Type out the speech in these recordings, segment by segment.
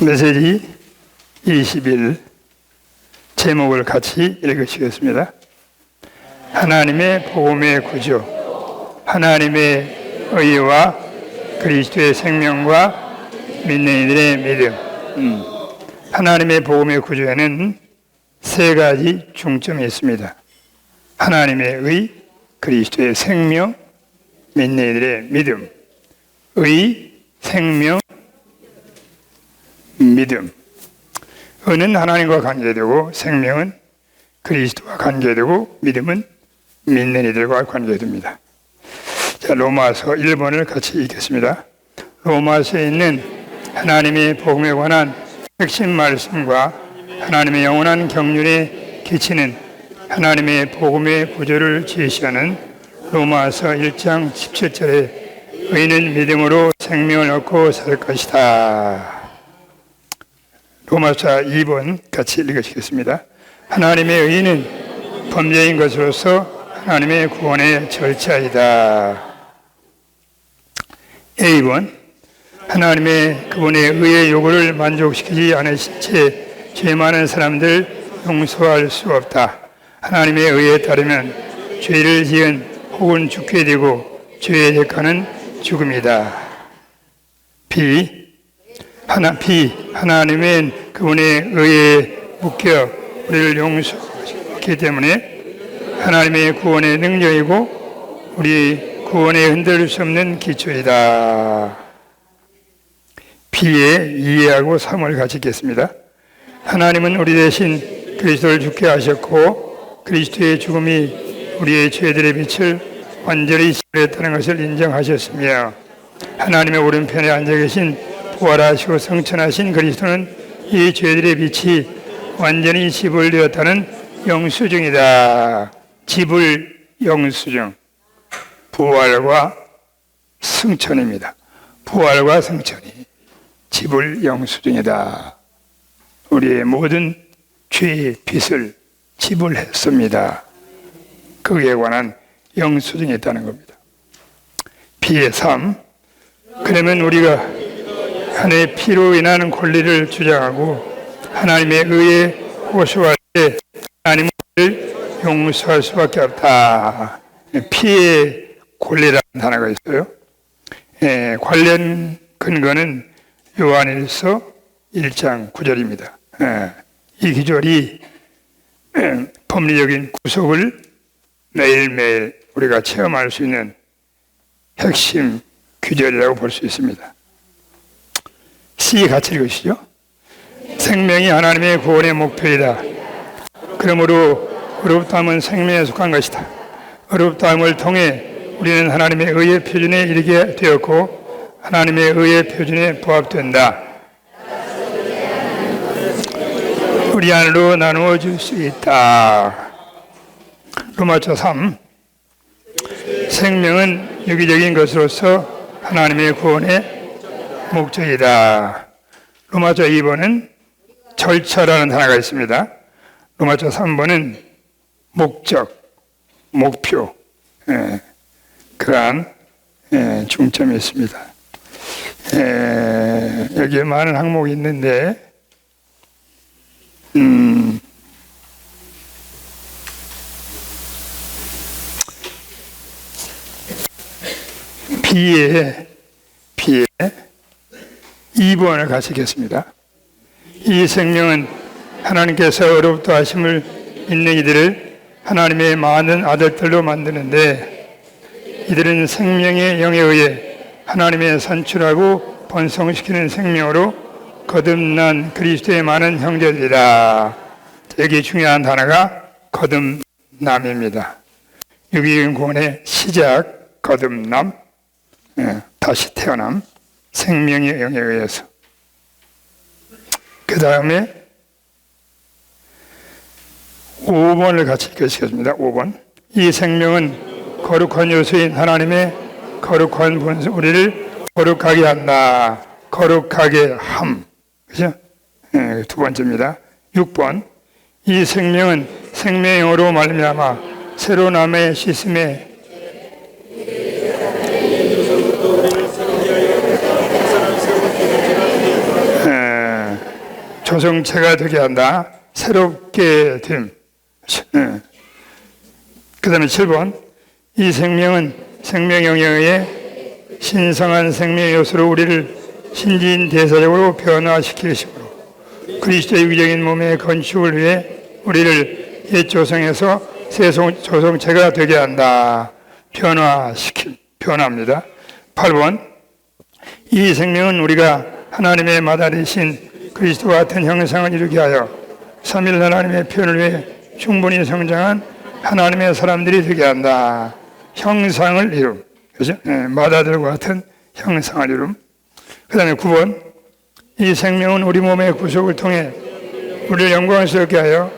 메시지 20일 제목을 같이 읽으시겠습니다. 하나님의 복음의 구조, 하나님의 의와 그리스도의 생명과 믿는 이들의 믿음. 하나님의 복음의 구조에는 세 가지 중점이 있습니다. 하나님의 의, 그리스도의 생명, 믿는 이들의 믿음. 의, 생명, 믿음. 의는 하나님과 관계되고, 생명은 그리스도와 관계되고, 믿음은 믿는 이들과 관계됩니다. 자, 로마서 1번을 같이 읽겠습니다. 로마서에 있는 하나님의 복음에 관한 핵심 말씀과 하나님의 영원한 경륜에 기치는 하나님의 복음의 구조를 제시하는 로마서 1장 17절에 의인은 믿음으로 생명을 얻고 살 것이다. 로마서 2번 같이 읽으시겠습니다. 하나님의 의인은 범죄인 것으로서 하나님의 구원의 절차이다. A번 하나님의 그분의 의의 요구를 만족시키지 않으신 채 죄 많은 사람들 용서할 수 없다. 하나님의 의에 따르면 죄를 지은 혹은 죽게 되고 죄의 대가는 죽음이다. B 하나님은 그분의 의에 묶여 우리를 용서하기 때문에 하나님의 구원의 능력이고 우리 구원에 흔들릴 수 없는 기초이다. B의 2하고 3을 같이 읽겠습니다. 하나님은 우리 대신 그리스도를 죽게 하셨고 그리스도의 죽음이 우리의 죄들의 빛을 완전히 지배했다는 것을 인정하셨으며 하나님의 오른편에 앉아 계신 부활하시고 성천하신 그리스도는 이 죄들의 빛이 완전히 지불되었다는 영수증이다. 지불 영수증. 부활과 승천입니다. 부활과 승천이 지불 영수증이다. 우리의 모든 죄의 빚을 지불했습니다. 거기에 관한 영수증이 있다는 겁니다. B의 3. 그러면 우리가 하나님의 피로 인한 권리를 주장하고 하나님의 의에 호소할 때 하나님을 용서할 수밖에 없다. 피의 권리라는 단어가 있어요. 관련 근거는 요한일서 1장 9절입니다. 이 기절이 법리적인 구속을 매일매일 우리가 체험할 수 있는 핵심 규절이라고 볼 수 있습니다. C 같이 읽으시죠. 생명이 하나님의 구원의 목표이다. 그러므로 의롭다함은 생명에 속한 것이다. 의롭다함을 통해 우리는 하나님의 의의 표준에 이르게 되었고 하나님의 의의 표준에 부합된다. 우리 안으로 나누어 줄 수 있다. 로마서 3. 생명은 유기적인 것으로서 하나님의 구원의 목적이다. 로마서 2번은 절차라는 단어가 있습니다. 로마서 3번은 목적, 목표, 그러한 중점이 있습니다. 여기에 많은 항목이 있는데 B의 2번을 같이 읽겠습니다. 이 생명은 하나님께서 의롭다 하심을 믿는 이들을 하나님의 많은 아들들로 만드는데 이들은 생명의 영에 의해 하나님의 선출하고 번성시키는 생명으로 거듭난 그리스도의 많은 형제들이다. 여기 중요한 단어가 거듭남입니다. 유기적인 구원의 시작, 거듭남, 다시 태어남, 생명의 영에 의해서. 그 다음에 5번을 같이 읽으시겠습니다. 5번. 이 생명은 거룩한 요소인 하나님의 거룩한 본성, 우리를 거룩하게 한다. 거룩하게 함. 그죠? 두 번째입니다. 6번. 이 생명은 생명의 영으로 말미암아 새로 남의 씻음에 조성체가 되게 한다. 새롭게 됨. 그 다음에 7번. 이 생명은 생명 영역의 신성한 생명의 요소로 우리를 신진대사적으로 변화시키심으로 그리스도의 유기적인 몸의 건축을 위해 우리를 옛 조성에서 새 조성체가 되게 한다. 변화입니다. 8번. 이 생명은 우리가 하나님의 마다리신 그리스도와 같은 형상을 이루게 하여 삼일 하나님의 표현을 위해 충분히 성장한 하나님의 사람들이 되게 한다. 형상을 이룸. 그죠? 마다들과 같은 형상을 이룸. 그 다음에 9번. 이 생명은 우리 몸의 구속을 통해 우리를 영광스럽게 하여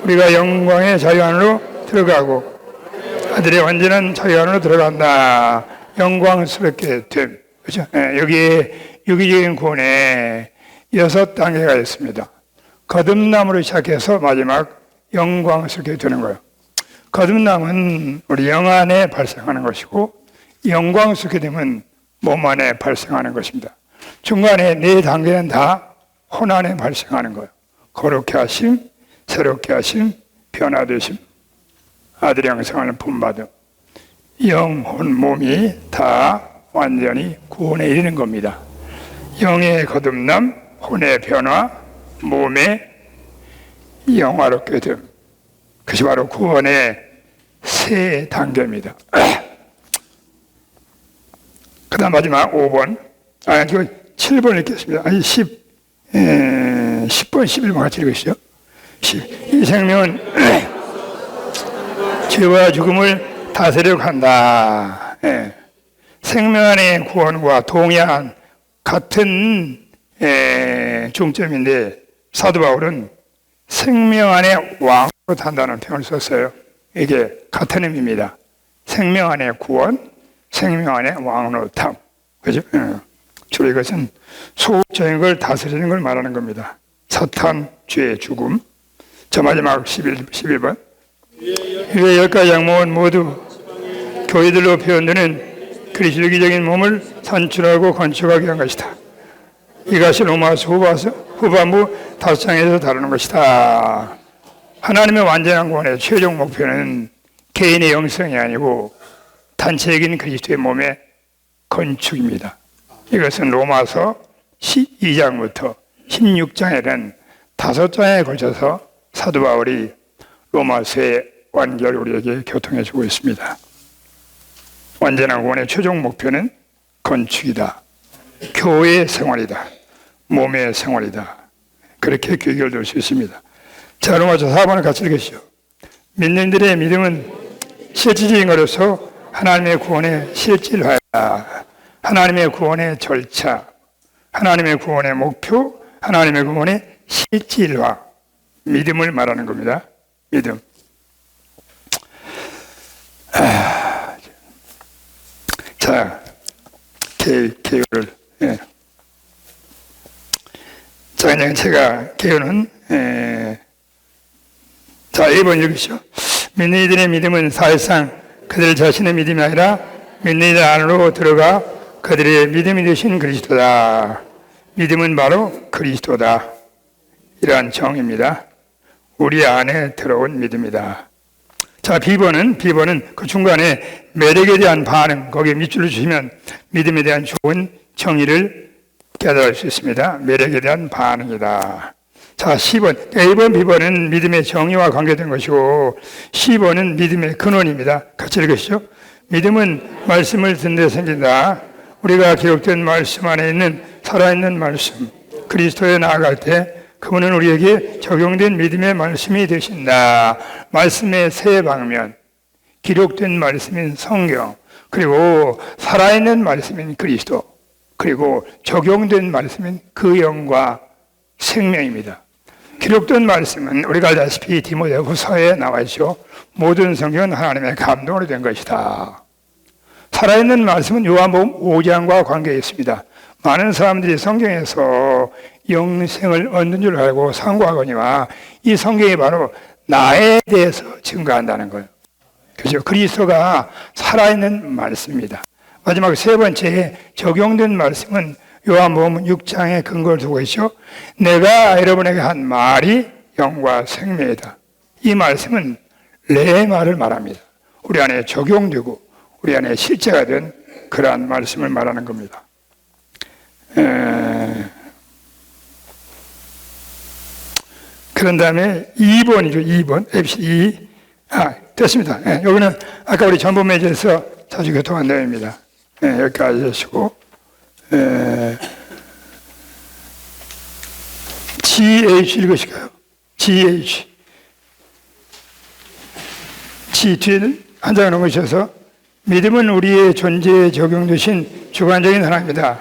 우리가 영광의 자유 안으로 들어가고 아들의 완전한 자유 안으로 들어간다. 영광스럽게 됨. 그죠? 여기에 유기적인 구원에 6단계가 있습니다. 거듭남으로 시작해서 마지막 영광스럽게 되는 거예요. 거듭남은 우리 영 안에 발생하는 것이고 영광스럽게 되면 몸 안에 발생하는 것입니다. 중간에 4단계는 다 혼 안에 발생하는 거예요. 거룩케 하심, 새롭게 하심, 변화되심, 아들의 형상을 본받음. 영, 혼, 몸이 다 완전히 구원에 이르는 겁니다. 영의 거듭남, 혼의 변화, 몸의 영화롭게 됨. 그것이 바로 구원의 세 단계입니다. 그 다음 마지막 5번. 7번 읽겠습니다. 10번, 11번 같이 읽으시죠. 이 생명은 죄와 죽음을 다스리려고 한다. 생명 안의 구원과 동의한 같은 중점인데 사도 바울은 생명 안의 왕으로 탄다는 표현을 썼어요. 이게 같은 의미입니다. 생명 안의 구원, 생명 안의 왕으로 탐. 그죠? 주로 이것은 소극적인 걸 다스리는 걸 말하는 겁니다. 사탄, 죄, 죽음. 저 마지막 11번. 이 10가지 약목은 모두 교회들로 표현되는 그리스도 유기적인 몸을 산출하고 건축하게 한 것이다. 이것이 로마서 후반부 5장에서 다루는 것이다. 하나님의 완전한 구원의 최종 목표는 개인의 영성이 아니고 단체적인 그리스도의 몸의 건축입니다. 이것은 로마서 12장부터 16장에는 5장에 걸쳐서 사도 바울이 로마서의 완결 우리에게 교통해 주고 있습니다. 완전한 구원의 최종 목표는 건축이다. 교회의 생활이다. 몸의 생활이다. 그렇게 귀결될 수 있습니다. 자, 로마서 4번을 같이 읽으시죠. 믿는 이들의 믿음은 실질적인 것으로서 하나님의 구원의 실질화다. 하나님의 구원의 절차, 하나님의 구원의 목표, 하나님의 구원의 실질화, 믿음을 말하는 겁니다. 믿음. 자, 개요를. 자, 그냥 제가 개요는 자, 1번 읽으시죠. 믿는 이들의 믿음은 사실상 그들 자신의 믿음이 아니라 믿는 이들 안으로 들어가 그들의 믿음이 되신 그리스도다. 믿음은 바로 그리스도다. 이러한 정의입니다. 우리 안에 들어온 믿음이다. 자, B번은 그 중간에 매력에 대한 반응, 거기에 밑줄을 주시면 믿음에 대한 좋은 정의를 깨달을 수 있습니다. 매력에 대한 반응이다. 자, C번, A번, B번은 믿음의 정의와 관계된 것이고 C번은 믿음의 근원입니다. 같이 읽으시죠. 믿음은 말씀을 듣는 데 생긴다. 우리가 기록된 말씀 안에 있는 살아있는 말씀, 그리스도에 나아갈 때 그분은 우리에게 적용된 믿음의 말씀이 되신다. 말씀의 세 방면, 기록된 말씀인 성경, 그리고 살아있는 말씀인 그리스도, 그리고 적용된 말씀인 그 영과 생명입니다. 기록된 말씀은 우리가 알다시피 디모데후서에 나와 있죠. 모든 성경은 하나님의 감동으로 된 것이다. 살아있는 말씀은 요한복음 5장과 관계가 있습니다. 많은 사람들이 성경에서 영생을 얻는 줄 알고 상고하거니와 이 성경이 바로 나에 대해서 증거한다는 거예요. 그죠? 그리스도가 살아있는 말씀입니다. 마지막 세 번째 적용된 말씀은 요한복음 6장에 근거를 두고 있죠. 내가 여러분에게 한 말이 영과 생명이다. 이 말씀은 내 말을 말합니다. 우리 안에 적용되고 우리 안에 실제가 된 그러한 말씀을 말하는 겁니다. 그런 다음에 2번이죠. 2번. FC2. 됐습니다. 여기는 아까 우리 전부 매제에서 자주 교통한 내용입니다. 여기까지 하시고, GH 읽으실까요? GH. G 뒤에 한 장을 넣으셔서, 믿음은 우리의 존재에 적용되신 주관적인 하나입니다.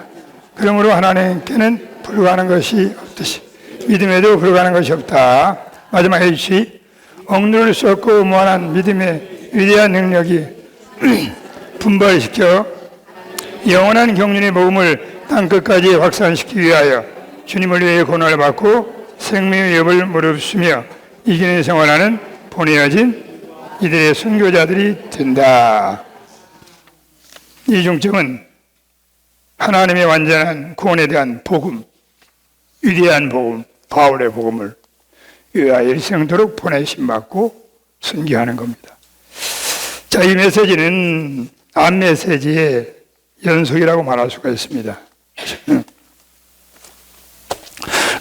그러므로 하나님께는 불가능한 것이 없듯이 믿음에도 불가능한 것이 없다. 마지막 H. 억누를 수 없고 무한한 믿음의 위대한 능력이 분발시켜 영원한 경륜의 복음을 땅끝까지 확산시키기 위하여 주님을 위해 고난을 받고 생명의 엽을 무릅쓰며 이기는 생활하는 보내어진 이들의 순교자들이 된다. 이 중점은 하나님의 완전한 구원에 대한 복음, 위대한 복음, 바울의 복음을 위하여 일생도록 보내심 받고 순교하는 겁니다. 자, 이 메시지는 앞 메시지의 연속이라고 말할 수가 있습니다.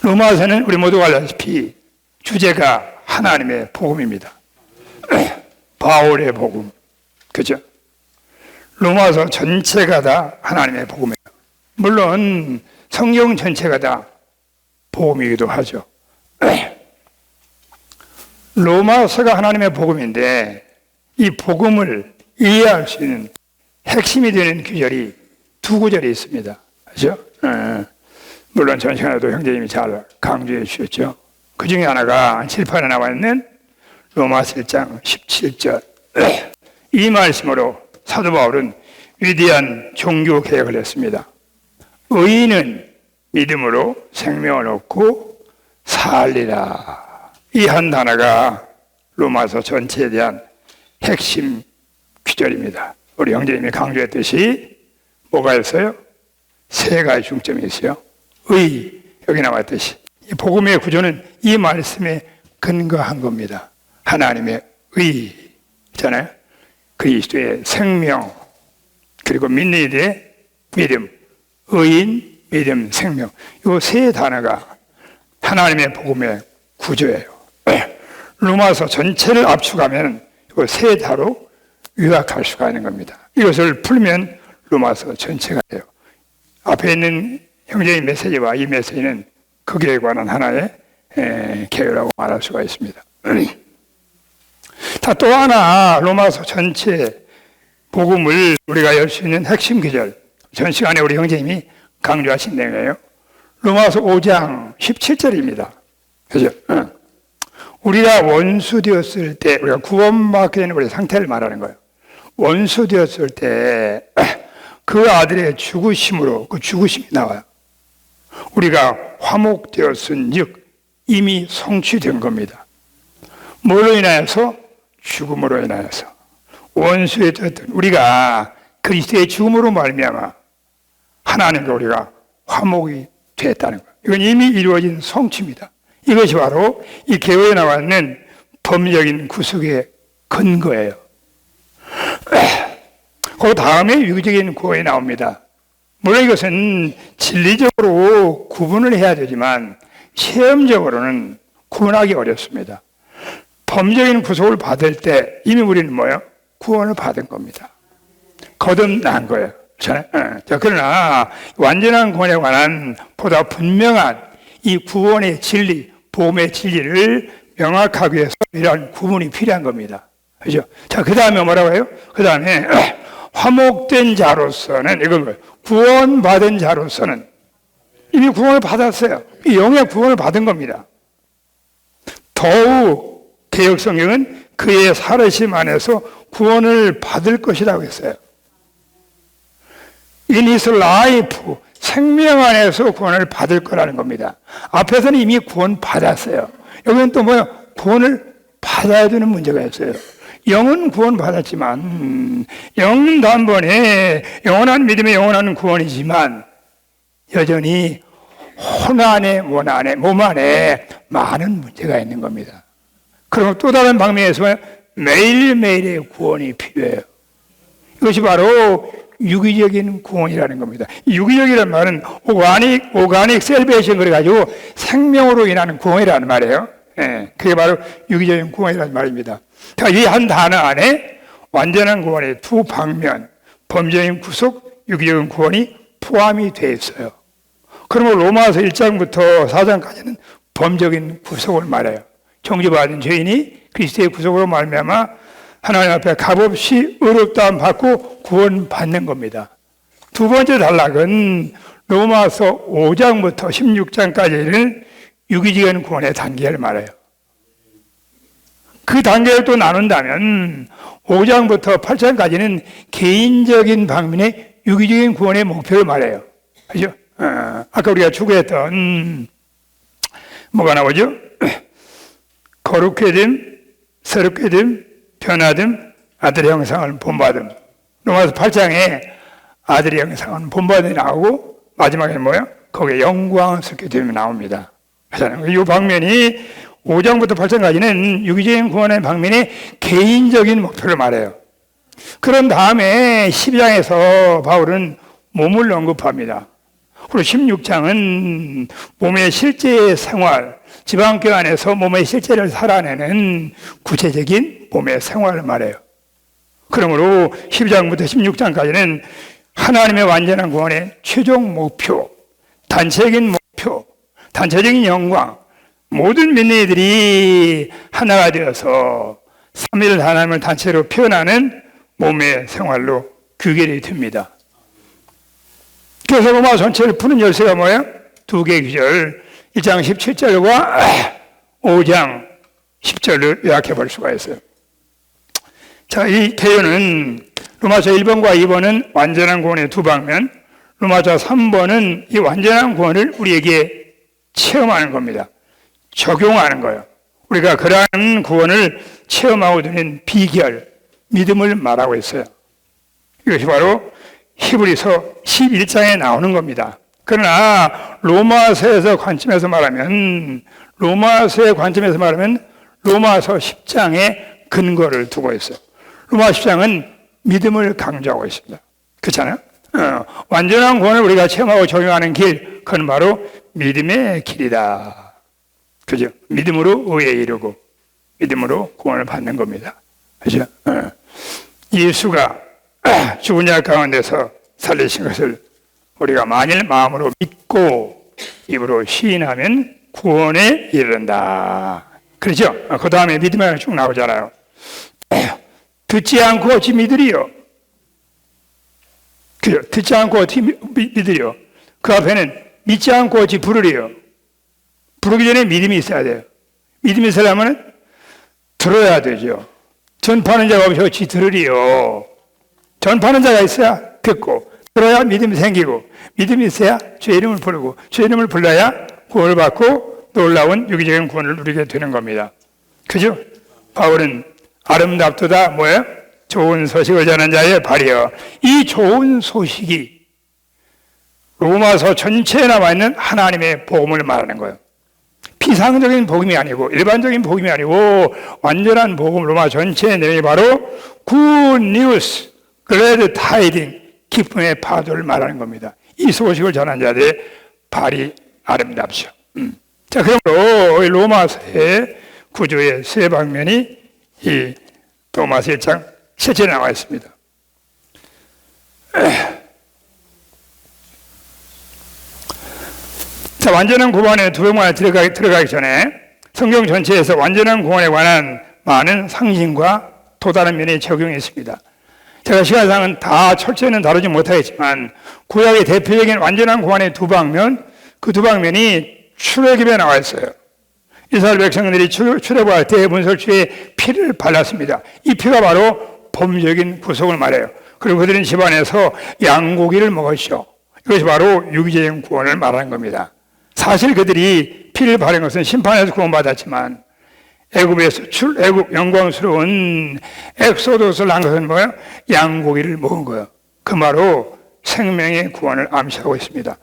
로마서는 우리 모두가 알다시피 주제가 하나님의 복음입니다. 바울의 복음, 그죠? 로마서 전체가 다 하나님의 복음이에요. 물론 성경 전체가 다 복음이기도 하죠. 로마서가 하나님의 복음인데 이 복음을 이해할 수 있는 핵심이 되는 구절이 두 구절이 있습니다. 그렇죠? 물론 전 시간에도 형제님이 잘 강조해 주셨죠. 그 중에 하나가 칠판에 나와 있는 로마서 1장 17절. 이 말씀으로 사도 바울은 위대한 종교 개혁을 했습니다. 의인은 믿음으로 생명을 얻고 살리라. 이 한 단어가 로마서 전체에 대한 핵심 구절입니다. 우리 형제님이 강조했듯이 뭐가 있어요? 세 가지 중점이 있어요. 의, 여기 나왔듯이 이 복음의 구조는 이 말씀에 근거한 겁니다. 하나님의 의 있잖아요. 그리스도의 생명, 그리고 믿는 이들의 믿음, 의인, 믿음, 생명. 이 세 단어가 하나님의 복음의 구조예요. 로마서 전체를 압축하면 이 세 단어로 요약할 수가 있는 겁니다. 이것을 풀면 로마서 전체가 돼요. 앞에 있는 형제의 메시지와 이 메시지는 거기에 관한 하나의 개요라고 말할 수가 있습니다. 자, 또 하나 로마서 전체 복음을 우리가 열 수 있는 핵심 구절, 전 시간에 우리 형제님이 강조하신 내용이에요. 로마서 5장 17절입니다. 그죠? 우리가 원수 되었을 때, 우리가 구원받게 되는 우리 상태를 말하는 거예요. 원수 되었을 때 그 아들의 죽으심으로 그 죽으심이 나와요. 우리가 화목되었은즉 이미 성취된 겁니다. 뭐로 인하여서? 죽음으로 인하여서. 원수에 되었던 우리가 그리스도의 죽음으로 말미암아 하나님과 우리가 화목이 됐다는 거예요. 이건 이미 이루어진 성취입니다. 이것이 바로 이 개요에 나와 있는 법적인 구속의 근거예요. 그 다음에 유기적인 구원이 나옵니다. 물론 이것은 진리적으로 구분을 해야 되지만 체험적으로는 구분하기 어렵습니다. 범적인 구속을 받을 때 이미 우리는 뭐예요? 구원을 받은 겁니다. 거듭난 거예요. 자, 그러나 완전한 구원에 관한 보다 분명한 이 구원의 진리, 복음의 진리를 명확하기 위해서 이러한 구분이 필요한 겁니다. 그죠? 자, 그 다음에 뭐라고 해요? 그 다음에 화목된 자로서는 이건 구원받은 자로서는 이미 구원을 받았어요. 이 영의 구원을 받은 겁니다. 더욱 개역성경은 그의 살으심 안에서 구원을 받을 것이라고 했어요. In his life, 생명 안에서 구원을 받을 거라는 겁니다. 앞에서는 이미 구원 받았어요. 여기는 또 뭐야? 구원을 받아야 되는 문제가 있어요. 영은 구원 받았지만, 영은 단번에 영원한 믿음의 영원한 구원이지만, 여전히 혼안에, 원안에, 몸 안에 많은 문제가 있는 겁니다. 그리고 또 다른 방면에서 매일매일의 구원이 필요해요. 이것이 바로 유기적인 구원이라는 겁니다. 유기적이라는 말은 오가닉 셀베이션 그래가지고 생명으로 인하는 구원이라는 말이에요. 예, 그게 바로 유기적인 구원이라는 말입니다. 자, 이 한 단어 안에 완전한 구원의 두 방면, 범죄인 구속, 유기적인 구원이 포함이 되어 있어요. 그러면 로마서 1장부터 4장까지는 범적인 구속을 말해요. 정죄받은 죄인이 그리스도의 구속으로 말미암아 하나님 앞에 값없이 의롭다함 받고 구원받는 겁니다. 두 번째 단락은 로마서 5장부터 16장까지는 유기적인 구원의 단계를 말해요. 그 단계를 또 나눈다면 5장부터 8장까지는 개인적인 방면의 유기적인 구원의 목표를 말해요. 그죠? 아까 우리가 추구했던 뭐가 나오죠? 거룩해 됨, 새롭게 됨, 변화됨, 아들의 형상을 본받음. 로마서 8장에 아들의 형상은 본받음이 나오고 마지막에 뭐예요? 거기에 영광스럽게 됨이 나옵니다. 이 방면이 5장부터 8장까지는 유기적인 구원의 방면이 개인적인 목표를 말해요. 그런 다음에 12장에서 바울은 몸을 언급합니다. 그리고 16장은 몸의 실제 생활, 지방교 안에서 몸의 실제를 살아내는 구체적인 몸의 생활을 말해요. 그러므로 12장부터 16장까지는 하나님의 완전한 구원의 최종 목표, 단체적인 목표, 단체적인 영광, 모든 믿는 이들이 하나가 되어서 삼위일 하나님을 단체로 표현하는 몸의 생활로 규결이 됩니다. 그래서 로마 전체를 푸는 열쇠가 뭐예요? 두 개의 구절, 1장 17절과 5장 10절을 요약해 볼 수가 있어요. 자, 이 개요는 로마서 1번과 2번은 완전한 구원의 두 방면, 로마서 3번은 이 완전한 구원을 우리에게 체험하는 겁니다. 적용하는 거예요. 우리가 그러한 구원을 체험하고 되는 비결, 믿음을 말하고 있어요. 이것이 바로 히브리서 11장에 나오는 겁니다. 그러나 로마서의 관점에서 말하면 로마서 10장에 근거를 두고 있어요. 로마 10장은 믿음을 강조하고 있습니다. 그렇잖아요? 완전한 구원을 우리가 체험하고 적용하는 길, 그건 바로 믿음의 길이다. 그죠? 믿음으로 의에 이르고 믿음으로 구원을 받는 겁니다. 그죠? 예수가 죽은 자 가운데서 살리신 것을 우리가 만일 마음으로 믿고 입으로 시인하면 구원에 이른다. 그렇죠? 그 다음에 믿음이 쭉 나오잖아요. 듣지 않고 어찌 믿으리요? 그죠? 듣지 않고 어찌 믿으리요? 그 앞에는 믿지 않고 어찌 부르리요? 부르기 전에 믿음이 있어야 돼요. 믿음이 있으려면 들어야 되죠. 전파하는 자가 없이 어찌 들으리요? 전파하는 자가 있어야 듣고, 들어야 믿음이 생기고, 믿음이 있어야 주의 이름을 부르고, 주의 이름을 불러야 구원을 받고 놀라운 유기적인 구원을 누리게 되는 겁니다. 그죠? 바울은 아름답도다 뭐예요? 좋은 소식을 전한 자의 발이여. 이 좋은 소식이 로마서 전체에 남아있는 하나님의 복음을 말하는 거예요. 피상적인 복음이 아니고 일반적인 복음이 아니고 완전한 복음, 로마 전체의 내용이 바로 Good News, Glad Tidings, 기쁨의 파도를 말하는 겁니다. 이 소식을 전한 자들의 발이 아름답죠. 자, 그러므로 로마서의 구조의 세 방면이 이 로마서 1장 실제에 나와 있습니다. 자, 완전한 구원의 두 방면에 들어가기 전에 성경 전체에서 완전한 구원에 관한 많은 상징과 또 다른 면의 적용이 있습니다. 제가 시간상은 다 철저히는 다루지 못하겠지만 구약의 대표적인 완전한 구원의 두 방면, 그 두 방면이 출애굽에 나와 있어요. 이스라엘 백성들이 출애굽할 때 문설주에 피를 발랐습니다. 이 피가 바로 법적인 구속을 말해요. 그리고 그들은 집안에서 양고기를 먹었죠. 이것이 바로 유기적인 구원을 말하는 겁니다. 사실 그들이 피를 바른 것은 심판에서 구원받았지만 애굽에서 애굽 영광스러운 엑소도스를 한 것은 뭐예요? 양고기를 먹은 거예요. 그 말로 생명의 구원을 암시하고 있습니다.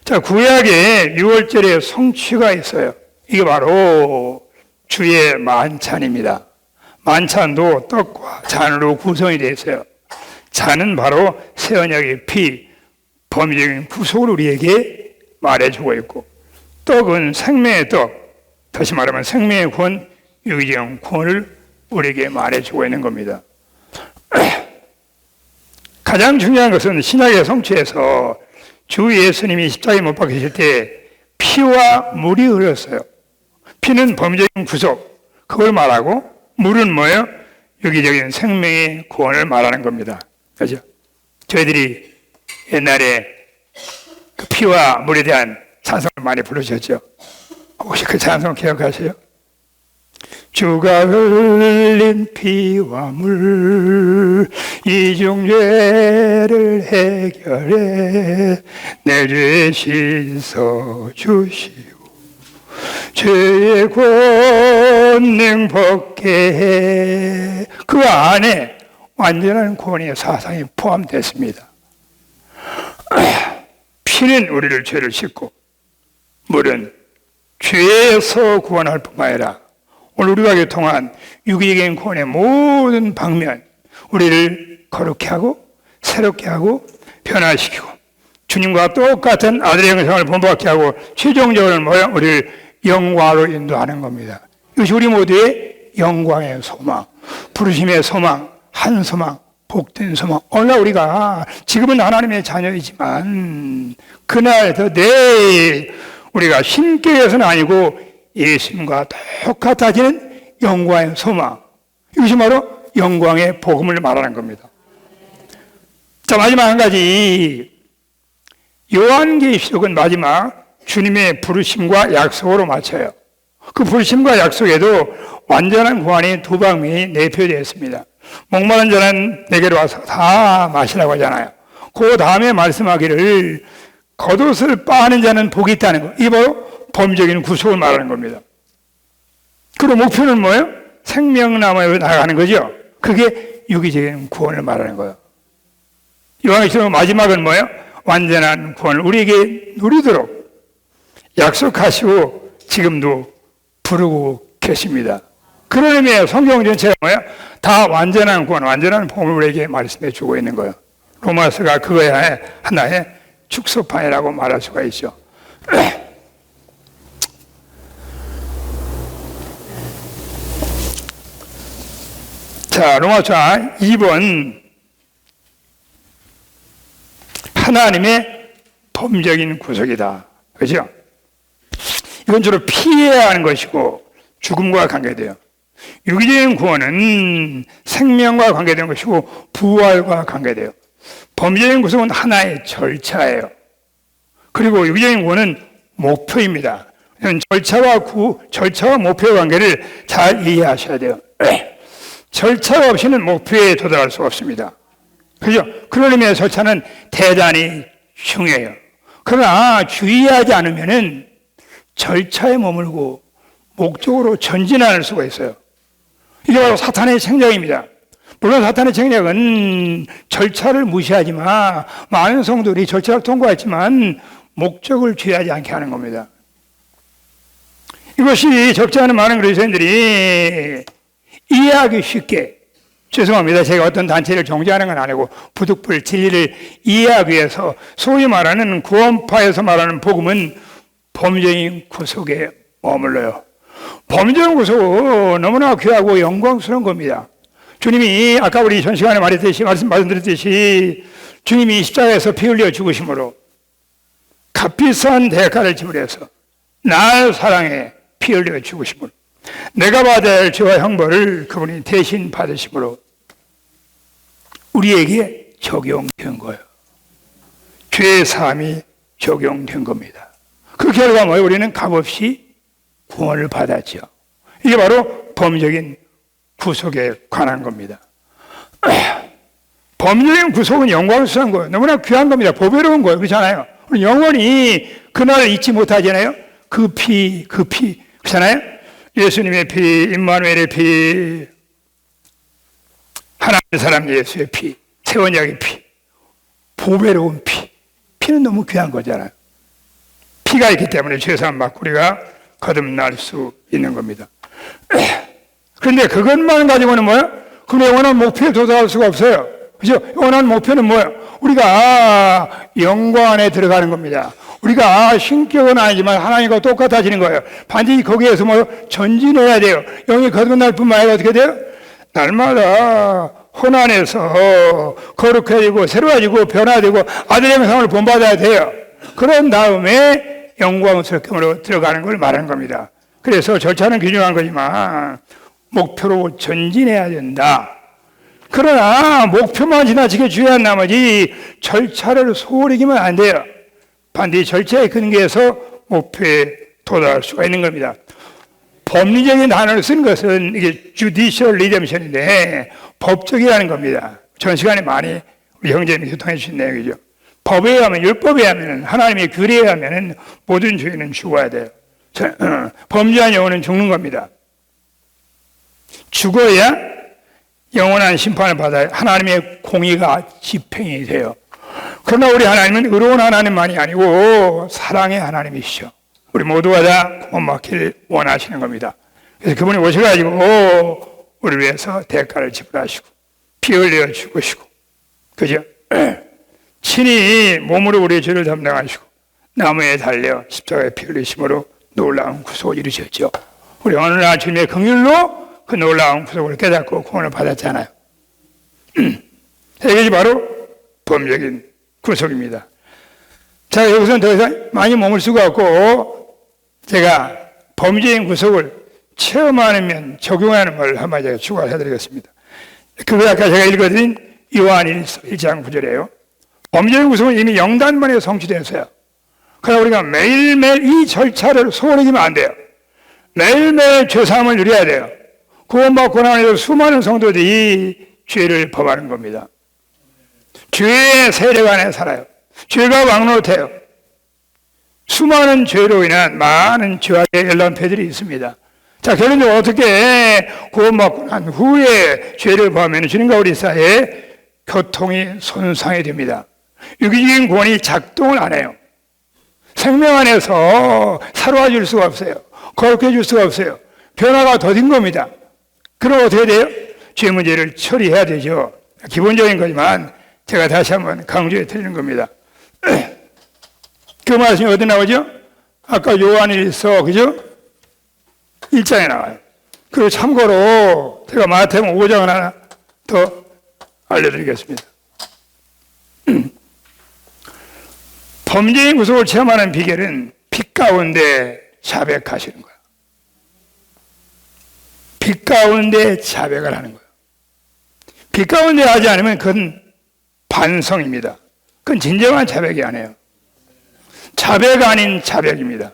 자, 구약에 6월절에 성취가 있어요. 이게 바로 주의 만찬입니다. 만찬도 떡과 잔으로 구성이 되어 있어요. 잔은 바로 새 언약의 피, 범죄적인 구속을 우리에게 말해주고 있고, 떡은 생명의 떡, 다시 말하면 생명의 구원, 유기적 구원을 우리에게 말해주고 있는 겁니다. 가장 중요한 것은 신약의 성취에서 주 예수님이 십자가에 못 박히실 때 피와 물이 흘렀어요. 피는 범죄적인 구속, 그걸 말하고, 물은 뭐예요? 유기적인 생명의 구원을 말하는 겁니다. 그죠? 저희들이 옛날에 그 피와 물에 대한 찬송을 많이 부르셨죠? 혹시 그 찬송 기억하세요? 주가 흘린 피와 물 이중죄를 해결해 내 죄 씻어 주시오 죄의 권능 벗게 해. 그 안에 완전한 구원의 사상이 포함됐습니다. 피는 우리를 죄를 씻고 물은 죄에서 구원할 뿐만 아니라 오늘 우리가 교통한 유기적인 구원의 모든 방면, 우리를 거룩게 하고 새롭게 하고 변화시키고 주님과 똑같은 아들의 형상을 본받게 하고 최종적으로 뭐야? 우리를 영광으로 인도하는 겁니다. 이것이 우리 모두의 영광의 소망, 부르심의 소망, 한 소망, 복된 소망. 오늘날 우리가 지금은 하나님의 자녀이지만 그날 더 내일 우리가 신께서는 아니고 예수님과 똑같아지는 영광의 소망. 이것이 바로 영광의 복음을 말하는 겁니다. 자, 마지막 한 가지. 요한계시록은 마지막 주님의 부르심과 약속으로 마쳐요. 그 부르심과 약속에도 완전한 구원이 두 방면이 내표되어 있습니다. 목마른 자는 내게로 와서 다 마시라고 하잖아요. 그 다음에 말씀하기를 겉옷을 빠는 자는 복이 있다는 거. 이게 바로 범죄적인 구속을 말하는 겁니다. 그리고 목표는 뭐예요? 생명나무에 나가는 거죠. 그게 유기적인 구원을 말하는 거예요. 요한계시록 마지막은 뭐예요? 완전한 구원을 우리에게 누리도록 약속하시고 지금도 부르고 계십니다. 그런 의미에 성경 전체가 뭐예요? 다 완전한 구원, 완전한 복음을 우리에게 말씀해 주고 있는 거예요. 로마서가 그거야 하나의 축소판이라고 말할 수가 있죠. 자, 로마서 2번 하나님의 범적인 구속이다. 그죠? 이건 주로 피해야 하는 것이고 죽음과 관계돼요. 유기적인 구원은 생명과 관계되는 것이고 부활과 관계돼요. 범죄적인 구속은 하나의 절차예요. 그리고 유기적인 구원은 목표입니다. 절차와 목표의 관계를 잘 이해하셔야 돼요. 절차가 없이는 목표에 도달할 수가 없습니다. 그죠? 그런 의미에서 절차는 대단히 중요해요. 그러나 주의하지 않으면은 절차에 머물고 목적으로 전진할 수가 있어요. 이게 바로 사탄의 생략입니다. 물론 사탄의 생략은 절차를 무시하지만 많은 성도들이 절차를 통과했지만 목적을 취하지 않게 하는 겁니다. 이것이 적지 않은 많은 그리스도인들이 이해하기 쉽게, 죄송합니다. 제가 어떤 단체를 정죄하는 건 아니고 부득불 진리를 이해하기 위해서 소위 말하는 구원파에서 말하는 복음은 범죄인 구속에 머물러요. 범죄인 구속은 너무나 귀하고 영광스러운 겁니다. 주님이 아까 우리 전 시간에 말씀드렸듯이 주님이 십자가에서 피 흘려 죽으심으로 값비싼 대가를 지불해서 날 사랑해 피 흘려 죽으심으로 내가 받아야 할 죄와 형벌을 그분이 대신 받으심으로 우리에게 적용된 거예요. 죄의 사함이 적용된 겁니다. 그 결과 뭐예요? 우리는 값없이 구원을 받았죠. 이게 바로 범죄적인 구속에 관한 겁니다. 범죄적인 구속은 영광스러운 거예요. 너무나 귀한 겁니다. 보배로운 거예요. 그렇잖아요. 우리 영원히 그날을 잊지 못하잖아요. 그 피, 그렇잖아요. 예수님의 피, 임마누엘의 피, 하나님의 사람 예수의 피, 새 언약의 피, 보배로운 피 피는 너무 귀한 거잖아요. 피가 있기 때문에 죄사함 받고 우리가 거듭날 수 있는 겁니다. 그런데 그것만 가지고는 뭐야? 그럼 영원한 목표에 도달할 수가 없어요. 그죠? 영원한 목표는 뭐야? 우리가 영광 안에 들어가는 겁니다. 우리가 신격은 아니지만 하나님과 똑같아지는 거예요. 반드시 거기에서 뭐 전진해야 돼요. 영이 거듭날 뿐만 아니라 어떻게 돼요? 날마다 혼안에서 거룩해지고 새로워지고 변화되고 아들의 형상을 본받아야 돼요. 그런 다음에 영광스럽게로 들어가는 걸 말하는 겁니다. 그래서 절차는 귀중한 거지만 목표로 전진해야 된다. 그러나 목표만 지나치게 중요한 나머지 절차를 소홀히 기면 안 돼요. 반드시 절차에 근거해서 목표에 도달할 수가 있는 겁니다. 법리적인 단어를 쓴 것은 이게 judicial redemption인데 법적이라는 겁니다. 전 시간에 많이 우리 형제님이 교통해 주신 내용이죠. 법에 의하면, 율법에 의하면, 하나님의 규례에 의하면 모든 죄인은 죽어야 돼요. 범죄한 영혼은 죽는 겁니다. 죽어야 영원한 심판을 받아야 하나님의 공의가 집행이 돼요. 그러나 우리 하나님은 의로운 하나님만이 아니고 사랑의 하나님이시죠. 우리 모두가 다 구원받기를 원하시는 겁니다. 그래서 그분이 오셔가지고 우리를 위해서 대가를 지불하시고 피 흘려 죽으시고, 그죠? 친히 몸으로 우리의 죄를 담당하시고 나무에 달려 십자가에 피 흘리심으로 놀라운 구속을 이루셨죠. 우리 어느 날 주님의 긍휼로 그 놀라운 구속을 깨닫고 구원을 받았잖아요. 이것이 바로 법적인 구속입니다. 자, 여기서는 더 이상 많이 머물 수가 없고 제가 범죄인 구속을 체험하면 적용하는 말을 한마디 제가 추가해드리겠습니다. 그거 아까 제가 읽어드린 요한일서 1장 9절이에요. 범죄인 구속은 이미 영단만에 성취되었어요. 그러나 우리가 매일매일 이 절차를 소홀히 기면 안 돼요. 매일매일 죄사함을 누려야 돼요. 구원받고 나서 수많은 성도들이 죄를 범하는 겁니다. 죄의 세력 안에 살아요. 죄가 왕노릇해요. 수많은 죄로 인한 많은 죄악의 열람패들이 있습니다. 자, 결론적으로 어떻게 구원받고 난 후에 죄를 범하면 주님과 우리 사이에 교통이 손상이 됩니다. 유기적인 구원이 작동을 안 해요. 생명 안에서 살아와 줄 수가 없어요. 거룩해 줄 수가 없어요. 변화가 더딘 겁니다. 그럼 어떻게 돼요? 죄 문제를 처리해야 되죠. 기본적인 거지만 제가 다시 한번 강조해 드리는 겁니다. 그 말씀이 어디 나오죠? 아까 요한일서, 그죠? 1장에 나와요. 그리고 참고로 제가 마태복음 5장을 하나 더 알려드리겠습니다. 범죄인 구속을 체험하는 비결은 빛 가운데 자백하시는 거예요. 빛 가운데 자백을 하는 거예요. 빛 가운데 하지 않으면 그건 반성입니다. 그건 진정한 자백이 아니에요. 자백 아닌 자백입니다.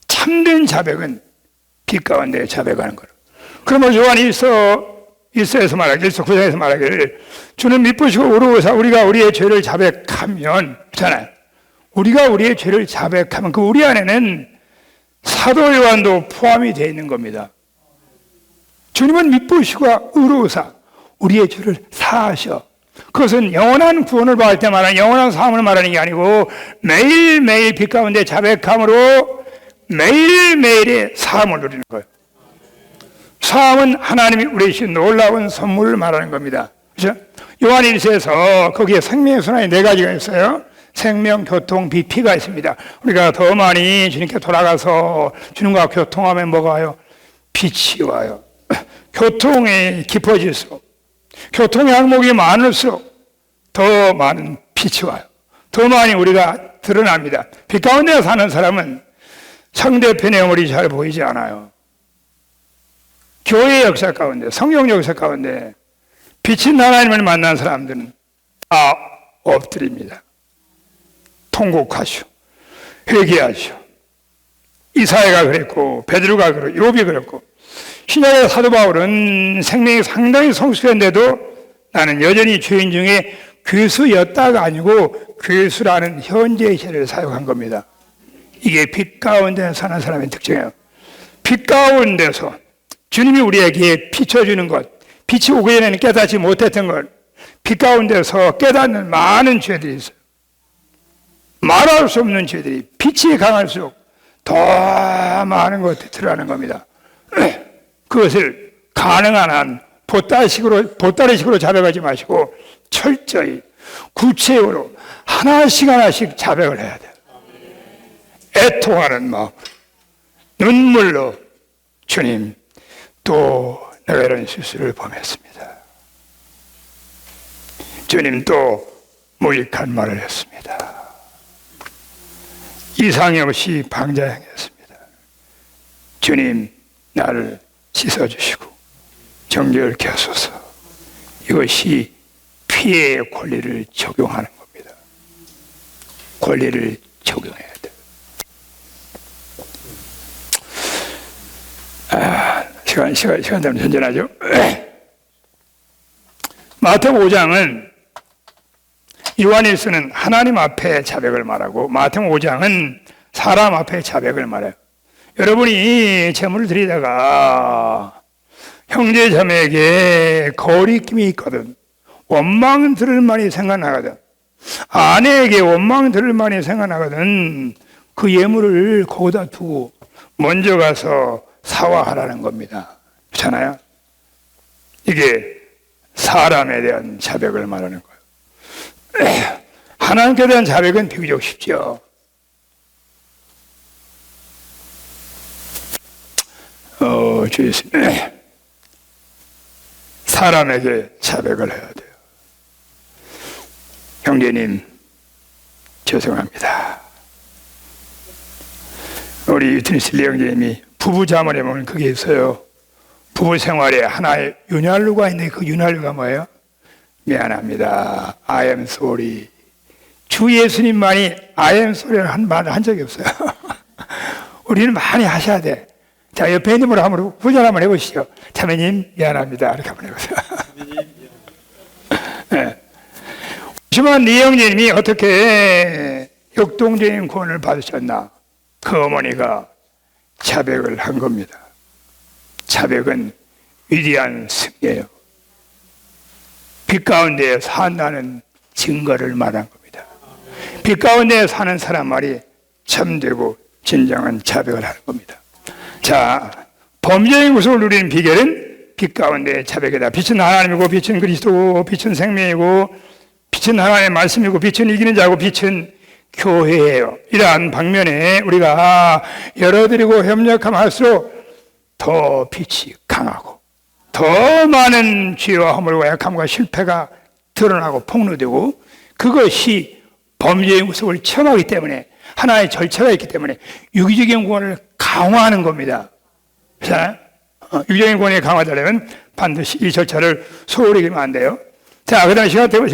참된 자백은 빛 가운데 자백하는 거예요. 그러면 요한 일서에서 말하기를, 일서 9장에서 말하기를 주는 미쁘시고 의로우사 우리가 우리의 죄를 자백하면, 그렇잖아요. 우리가 우리의 죄를 자백하면 그 우리 안에는 사도 요한도 포함이 되어 있는 겁니다. 주님은 미쁘시고 의로우사 우리의 죄를 사하셔. 그것은 영원한 구원을 받을 때 말하는 영원한 사함을 말하는 게 아니고 매일매일 빛 가운데 자백함으로 매일매일의 사함을 누리는 거예요. 사함은 하나님이 우리의 신 놀라운 선물을 말하는 겁니다. 그렇죠? 요한일서에서 거기에 생명의 순환이 4가지가 있어요. 생명, 교통, 빛, 피가 있습니다. 우리가 더 많이 주님께 돌아가서 주님과 교통하면 뭐가 와요? 빛이 와요. 교통이 깊어질수록, 교통의 항목이 많을수록 더 많은 빛이 와요. 더 많이 우리가 드러납니다. 빛 가운데 사는 사람은 상대편의 얼굴이 잘 보이지 않아요. 교회의 역사 가운데, 성경 역사 가운데 빛인 하나님을 만난 사람들은 다 엎드립니다. 통곡하시오. 회개하시오. 이사야가 그랬고 베드로가 그랬고 욥이 그랬고 신약의 사도 바울은 생명이 상당히 성숙했는데도 나는 여전히 죄인 중에 괴수였다가 아니고 괴수라는 현재의 시를 사용한 겁니다. 이게 빛 가운데 사는 사람의 특징이에요. 빛 가운데서 주님이 우리에게 비춰주는 것, 빛이 오기 전에는 깨닫지 못했던 것, 빛 가운데서 깨닫는 많은 죄들이 있어요. 말할 수 없는 죄들이 빛이 강할수록 더 많은 것들이 드러나는 겁니다. 그것을 가능한 한 보따리식으로 자백하지 마시고 철저히 구체적으로 하나씩 자백을 해야 돼요. 애통하는 마음, 눈물로 주님, 또 내가 이런 실수를 범했습니다. 주님, 또 무익한 말을 했습니다. 이상이 없이 방자행했습니다. 주님, 나를 씻어주시고 정결케 하소서. 이것이 피해의 권리를 적용하는 겁니다. 권리를 적용해야 돼요. 시간 때문에 현전하죠. 마태복음 5장은 요한일서는 하나님 앞에 자백을 말하고 마태복음 5장은 사람 앞에 자백을 말해요. 여러분이 재물을 드리다가 형제 자매에게 거리낌이 있거든, 원망 들을 말이 생각나거든, 아내에게 원망 들을 말이 생각나거든, 그 예물을 거기다 두고 먼저 가서 사과하라는 겁니다. 그렇잖아요? 이게 사람에 대한 자백을 말하는 거예요. 하나님께 대한 자백은 비교적 쉽죠. 주여 예수님, 사람에게 자백을 해야 돼요. 형제님, 죄송합니다. 우리 유트니슬리 형제님이 부부 자문에 보면 그게 있어요. 부부 생활에 하나의 윤활유가 있는데 그 윤활유가 뭐예요? 미안합니다. I am sorry. 주 예수님만이 I am sorry를 한 적이 없어요. 우리는 많이 하셔야 돼. 자, 옆에 있는 분을 한번 후전 한번 해보시죠. 자매님, 미안합니다. 이렇게 한번 해보세요. 네. 하지만 네 형제님이 어떻게 역동적인 구원을 받으셨나? 그 어머니가 자백을 한 겁니다. 자백은 위대한 승리예요. 빛 가운데 산다는 증거를 말한 겁니다. 빛 가운데 사는 사람 말이 참되고 진정한 자백을 하는 겁니다. 자, 범죄의 구속을 누리는 비결은 빛 가운데 자백이다. 빛은 하나님이고, 빛은 그리스도고, 빛은 생명이고, 빛은 하나님의 말씀이고, 빛은 이기는 자고, 빛은 교회예요. 이러한 방면에 우리가 열어드리고 협력하면 할수록 더 빛이 강하고 더 많은 죄와 허물과 약함과 실패가 드러나고 폭로되고, 그것이 범죄의 구속을 체험하기 때문에, 하나의 절차가 있기 때문에 유기적인 구원을 강화하는 겁니다. 그렇잖아요? 유기적인 구원이 강화되려면 반드시 이 절차를 소홀히 하면 안 돼요. 자, 그 다음에 시간 때문에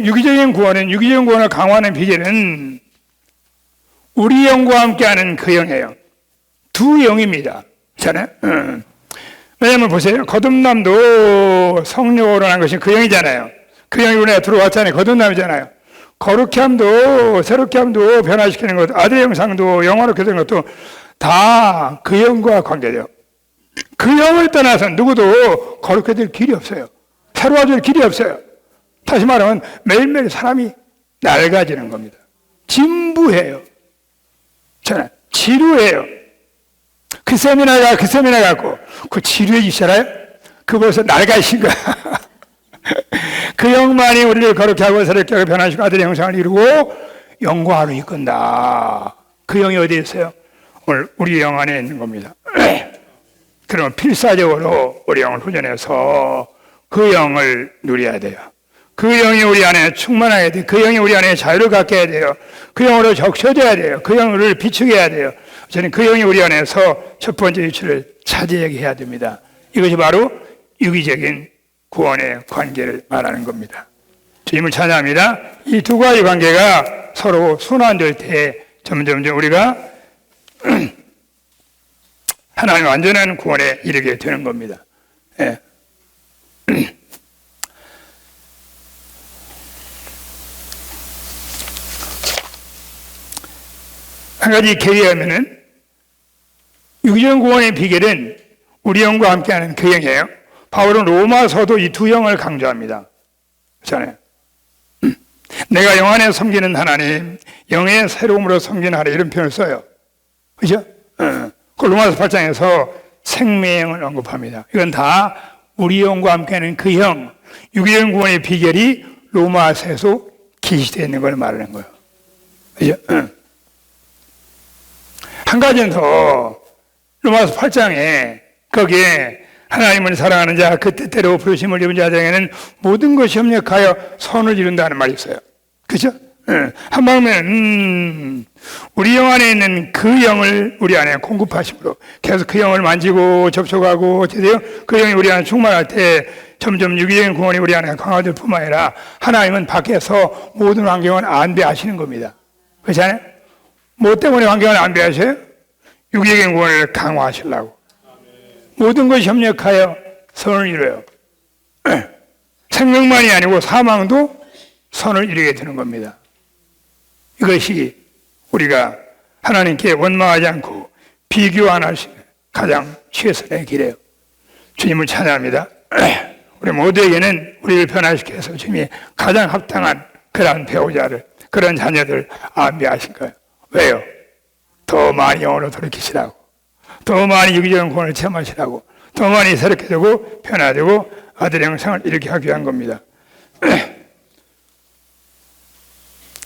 유기적인 구원을 강화하는 비결은 우리 영과 함께하는 그 영이에요. 두 영입니다. 그렇잖아요? 왜냐면 보세요. 거듭남도 성령으로 한 것이 그 영이잖아요. 그 영이 우리가 들어왔잖아요. 거듭남이잖아요. 거룩케 함도, 새롭게 함도, 변화시키는 것, 아들의 형상도, 영화롭게 되는 것도 다 그 영과 관계돼요. 그 영을 떠나서 누구도 거룩해 될 길이 없어요. 새로워질 길이 없어요. 다시 말하면 매일매일 사람이 낡아지는 겁니다. 진부해요. 저는 지루해요. 그 세미나 갖고 그 지루해지시잖아요. 그 벌써 낡아신 거야. 그 영만이 우리를 거룩게 하고 새롭게 하고 변화시키고 아들의 형상을 이루고 영광으로 이끈다. 그 영이 어디에 있어요? 오늘 우리 영 안에 있는 겁니다. 그러면 필사적으로 우리 영을 훈련해서 그 영을 누려야 돼요. 그 영이 우리 안에 충만해야 돼요. 그 영이 우리 안에 자유를 갖게 해야 돼요. 그 영으로 적셔져야 돼요. 그 영을 비추게 해야 돼요. 저는 그 영이 우리 안에서 첫 번째 위치를 차지하게 해야 됩니다. 이것이 바로 유기적인 구원의 관계를 말하는 겁니다. 주님을 찬양합니다. 이 두 가지 관계가 서로 순환될 때 점점 우리가 하나님의 완전한 구원에 이르게 되는 겁니다. 예. 한 가지 계기하면은 유기적 구원의 비결은 우리 영과 함께하는 그 영이에요. 바울은 로마서도 이 두 영을 강조합니다. 그렇잖아요. 내가 영 안에 섬기는 하나님, 영의 새로움으로 섬기는 하나님, 이런 표현을 써요. 그죠? 로마서 8장에서 생명을 언급합니다. 이건 다 우리 영과 함께하는 그 영, 유기적 구원의 비결이 로마서에서 기시되어 있는 걸 말하는 거예요. 그죠? 한 가지는 더, 로마서 8장에 거기에 하나님을 사랑하는 자, 그 뜻대로 부르심을 입은 자에게는 모든 것이 협력하여 선을 이룬다는 말이 있어요. 그죠? 한 방면은 우리 영 안에 있는 그 영을 우리 안에 공급하심으로 계속 그 영을 만지고 접촉하고 어떻게 돼요? 그 영이 우리 안에 충만할 때 점점 유기적인 구원이 우리 안에 강화될 뿐만 아니라 하나님은 밖에서 모든 환경을 안배하시는 겁니다. 그렇잖아요? 뭐 때문에 환경을 안배하셔요? 유기적인 구원을 강화하시려고. 모든 것이 협력하여 선을 이루어요. 생명만이 아니고 사망도 선을 이루게 되는 겁니다. 이것이 우리가 하나님께 원망하지 않고 비교 안 할 수 있는 가장 최선의 길이에요. 주님을 찬양합니다. 우리 모두에게는 우리를 변화시켜서 위해서 주님이 가장 합당한 그런 배우자를, 그런 자녀들 안배하신 거예요. 왜요? 더 많이 영으로 돌이키시라고, 더 많이 유기적인 구원을 체험하시라고, 더 많이 새롭게 되고 변화되고 아들의 형상을 이렇게 하기 위한 겁니다.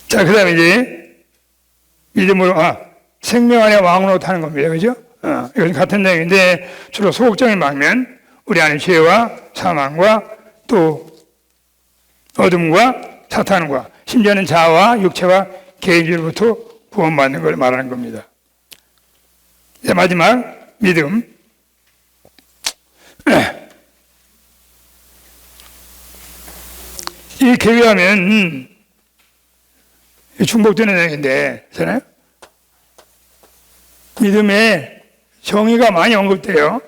자, 그 다음에 이제 믿음으로, 생명 안에 왕으로 타는 겁니다. 그죠? 이것은 같은 내용인데 주로 소극적인 방면, 우리 안에 죄와 사망과 또 어둠과 사탄과 심지어는 자아와 육체와 개인주의로부터 구원받는 걸 말하는 겁니다. 이제 마지막 믿음. 이 개교하면 중복되는 얘기인데, 있잖아요? 믿음에 정의가 많이 언급돼요.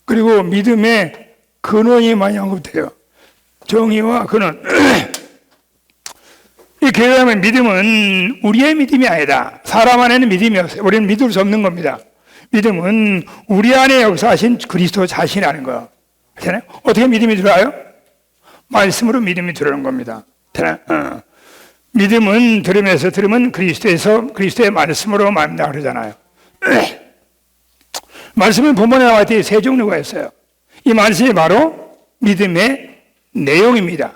그리고 믿음의 근원이 많이 언급돼요. 정의와 근원. 이 개교하면 믿음은 우리의 믿음이 아니다. 사람 안에는 믿음이 없어요. 우리는 믿을 수 없는 겁니다. 믿음은 우리 안에 역사하신 그리스도 자신이라는 거예요. 그렇잖아요? 어떻게 믿음이 들어와요? 말씀으로 믿음이 들어오는 겁니다. 믿음은 들음에서, 들으면 그리스도에서, 그리스도의 말씀으로 만든다 그러잖아요. 말씀은 본문에 나와 있듯이 세 종류가 있어요. 이 말씀이 바로 믿음의 내용입니다.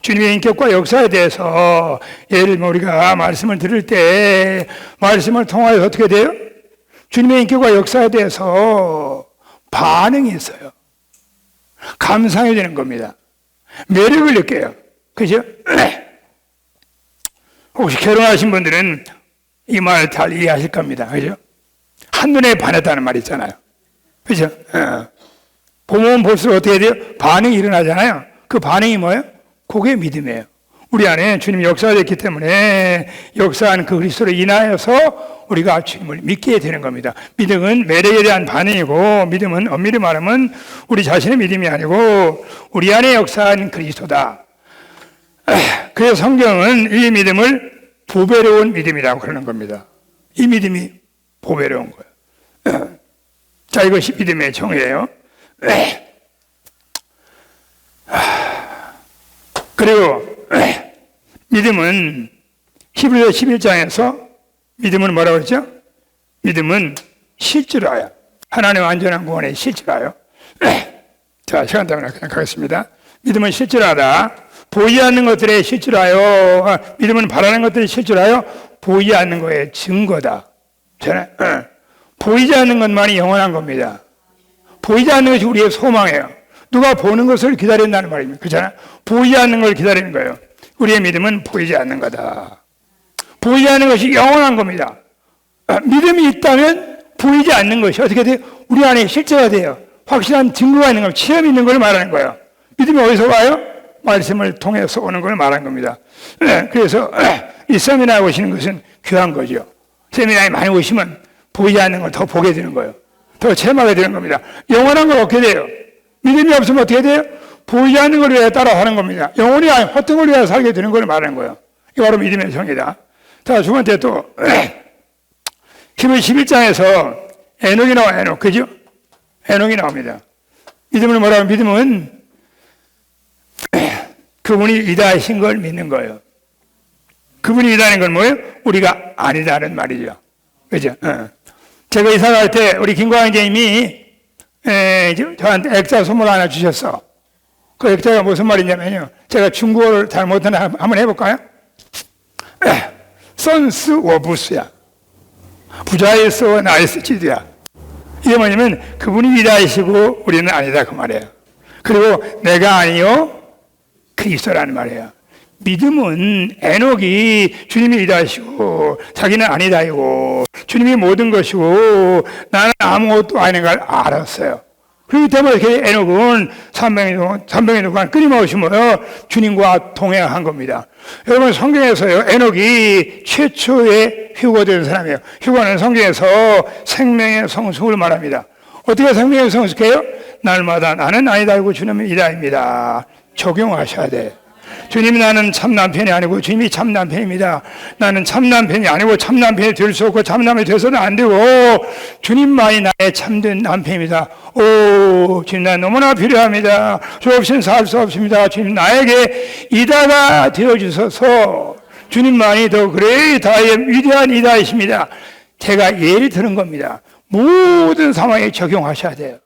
주님의 인격과 역사에 대해서, 예를 들면 우리가 말씀을 들을 때 말씀을 통하여 어떻게 돼요? 주님의 인격과 역사에 대해서 반응이 있어요. 감상이 되는 겁니다. 매력을 느껴요. 그죠? 혹시 결혼하신 분들은 이 말 잘 이해하실 겁니다. 그죠? 한눈에 반했다는 말 있잖아요. 그죠? 보면 볼수록 어떻게 돼요? 반응이 일어나잖아요. 그 반응이 뭐예요? 그게 믿음이에요. 우리 안에 주님이 역사됐기 때문에 역사한 그 그리스도로 인하여서 우리가 주님을 믿게 되는 겁니다. 믿음은 매력에 대한 반응이고, 믿음은 엄밀히 말하면 우리 자신의 믿음이 아니고 우리 안에 역사한 그리스도다. 그래서 성경은 이 믿음을 보배로운 믿음이라고 그러는 겁니다. 이 믿음이 보배로운 거예요. 자, 이것이 믿음의 정의예요. 그리고 믿음은 히브리서 11장에서 믿음은 뭐라고 그랬죠? 믿음은 실질하여, 하나님의 완전한 구원의 실질하여. 자, 시간 때문에 그냥 가겠습니다. 믿음은 실질하다. 보이지 않는 것들에 실질하여, 믿음은 바라는 것들에 실질하여 보이지 않는 것의 증거다. 보이지 않는 것만이 영원한 겁니다. 보이지 않는 것이 우리의 소망이에요. 누가 보는 것을 기다린다는 말입니다. 그렇잖아요? 보이지 않는 걸 기다리는 거예요. 우리의 믿음은 보이지 않는 거다. 보이지 않는 것이 영원한 겁니다. 믿음이 있다면 보이지 않는 것이 어떻게 돼요? 우리 안에 실제가 돼요. 확실한 증거가 있는 걸, 체험이 있는 걸 말하는 거예요. 믿음이 어디서 와요? 말씀을 통해서 오는 걸 말하는 겁니다. 그래서 이 세미나에 오시는 것은 귀한 거죠. 세미나에 많이 오시면 보이지 않는 걸 더 보게 되는 거예요. 더 체험하게 되는 겁니다. 영원한 걸 얻게 돼요. 믿음이 없으면 어떻게 돼요? 보이지 않는 걸 위해 따라 사는 겁니다. 영원히 헛된 걸 위해 살게 되는 걸 말하는 거예요. 이거 바로 믿음의 정의다. 자, 두 번째 또 히브리 11장에서 에녹이 나와. 에녹, 그죠? 에녹이 나옵니다. 믿음을 뭐라고 하면, 믿음은 그분이 이다하신 걸 믿는 거예요. 그분이 이다는 건 뭐예요? 우리가 아니다는 말이죠. 그죠? 제가 이사 갈 때 우리 김광재님이 저한테 액자 선물 하나 주셨어. 그 액자가 무슨 말이냐면요. 제가 중국어를 잘 못하나 한번 해볼까요? 선스 워부스야. 부자에서 나이스 지드야. 이게 뭐냐면 그분이 이다이시고 우리는 아니다 그 말이에요. 그리고 내가 아니요 그리스도라는 말이에요. 믿음은 에녹이 주님이 이다시고 자기는 아니다이고 주님이 모든 것이고 나는 아무것도 아닌 걸 알았어요. 그렇기 때문에 이렇게 에녹은 300년 동안 끊임없이 주님과 동행한 겁니다. 여러분 성경에서요 에녹이 최초의 휴거된 사람이에요. 휴거는 성경에서 생명의 성숙을 말합니다. 어떻게 생명의 성숙해요? 날마다 나는 아니다이고 주님은 이다입니다. 적용하셔야 돼. 주님이 나는 참남편이 아니고 주님이 참남편입니다. 나는 참남편이 아니고 참남편이 될 수 없고 참남이 돼서는 안 되고 주님만이 나의 참된 남편입니다. 오, 주님 나 너무나 필요합니다. 주 없이는 살 수 없습니다. 주님 나에게 이다가 되어주셔서 주님만이 더 그레이다의 위대한 이다이십니다. 제가 예를 드는 겁니다. 모든 상황에 적용하셔야 돼요.